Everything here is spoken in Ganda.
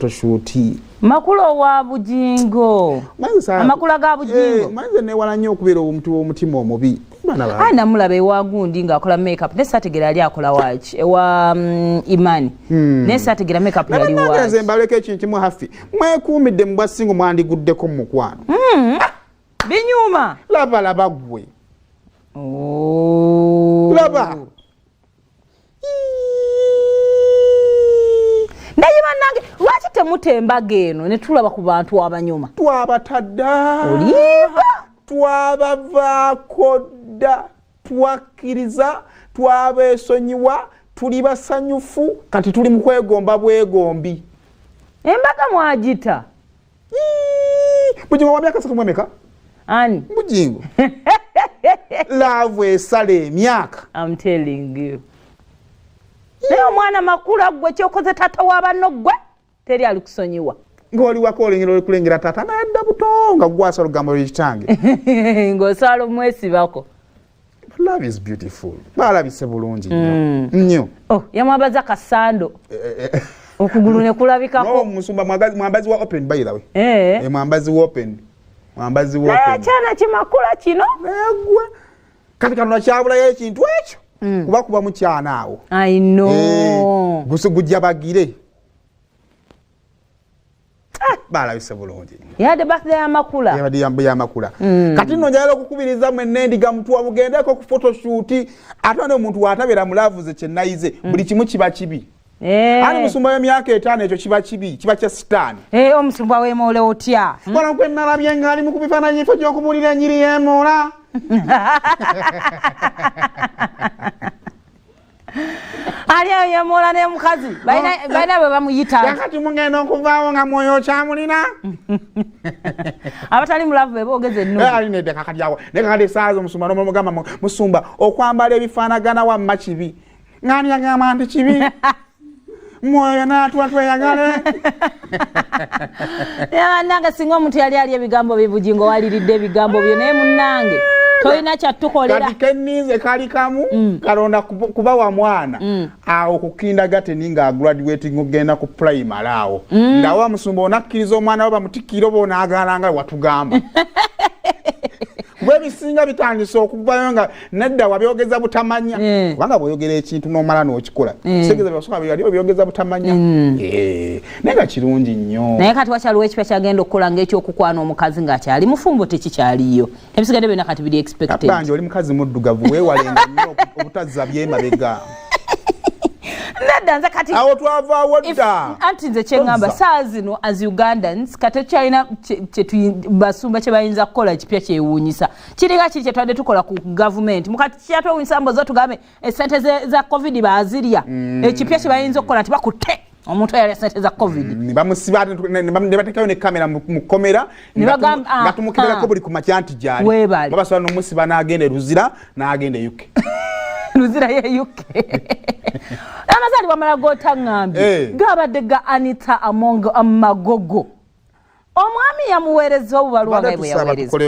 photoshoot. Makula wa Bugingo. Amakula ga Bugingo. Manze ne wala nnyo okubeera omuntu w'omutima omubi. Ana mulabe wa gundi nga akola makeup ne sategera ali akola wachi ewa Imani ne sategera makeup yali wachi nze mbaleke ekintu mu hafi mwekuumidde mu bwasingo mwandiguddeko mu mukwano binyuma laba gwe laba ndayiba nange lwaki temutemba geno ne tulaba ku bantu abanyuma twabatadda oliva twabavaako dda twakkiriza twabesonyiwa tuli basanyufu kati tuli mu kwegomba bwegombi embaga mwagita Bugingo wa myaka 3 mwemeka ani Bugingo love esala emyaka I'm telling you naye omwana Makula gwe kyokoze tata w'abanno gwe teri ali kusonyiwa ngoli wakolengera kulengera tata nadda butonga gwasa lugambo l'ikitange ng'osala omwesibako. Love is beautiful. Balabise bulungi nnyo. Oh, yamwabaza kasando. Okugulu ne kulabikako. No, musumba mwambazi wa open by the way. Mwambazi wa open. Mwambazi wa open. Chana kimakula kino. Egwe. Kati kanona kyabula y'ekintu ekyo. Kuba mu kyana awo. I know. Gusugujja bagire. Balabise bulungi. Yade birthday ya Makula. Yade ya Makula. Kati nno njalo okukubiriza mwenendiga mtu abugendeko ku photoshoot atone omuntu watabera mulavuze kyenayize buli kimu kiba kibi. Ani musumba w'emyaka 5 ekyo kiba kibi kiba kya sitani. Omusumba w'emole otya. Bwana kwe nalabye ngali mu kubifaananyi ifo gy'okubulira ennyiri y'emola. Aliyo yemola ne mukazi baina bwe bamuyita yakati mungenda okuvaawo nga mwoyo kyamulina abatali mulavu be boogeze nno ali ne kakati yawo ne kakati saazo omusumba n'omugamba musumba okwambala ebifaanagana wamma kibi ngani yagamba nti kibi mwoyo n'atuwa tweyagale nange singa omuntu yali ali ebigambo bye Bugingo waliridde ebigambo byo naye munnange toyina kyatukolera kati kennize kali kamu kalonda kuba wa mwana awo ku kindergarten nga graduating ogenda ku primary awo ndawa musumba onakkiriza omwana we bamutikira oba onaagalanga watugamba bwe bisinga bitandise okuvayo nga nedda wabyogeza butamanya kubanga bw'oyogera ekintu n'omala n'okikola segeza byasooka byogeza butamanya naye nga kirungi nnyo naye kati wakyaliwo ekipya kyagenda okukola ng'ekyokukwana omukazi ng'akyali mufumbo tekikyaliyo ebisigadde byonna kati biri expected banje oli mukazi muddugavu weewalenga nnyo obutazza byemabega nedda nze kati awo twavaawo dda anti nze kyeŋŋamba saa zino as Ugandans kati kyalina basumba kye bayinza kukola ekipya kyewuunyisa kiriga kiri kye twadde tukola ku gavumenti mukati kyatwewuunyisa mbozo tugambe esente za covid baazirya ekipya kye bayinza okukola nti bakutte omuntu yali esente za covid nibamusiba ne batekayo ne kamera mu komera nga tumukebelako buli ku makya nti gyali babasobola n'omusiba n'agenda Luzira n'agenda UK Luzira ye UK amazali bamala gotaŋŋambye gabadde ga Anita Amongo Amagogo omwami yamuweereza obubaluwa nga bwe yaweereza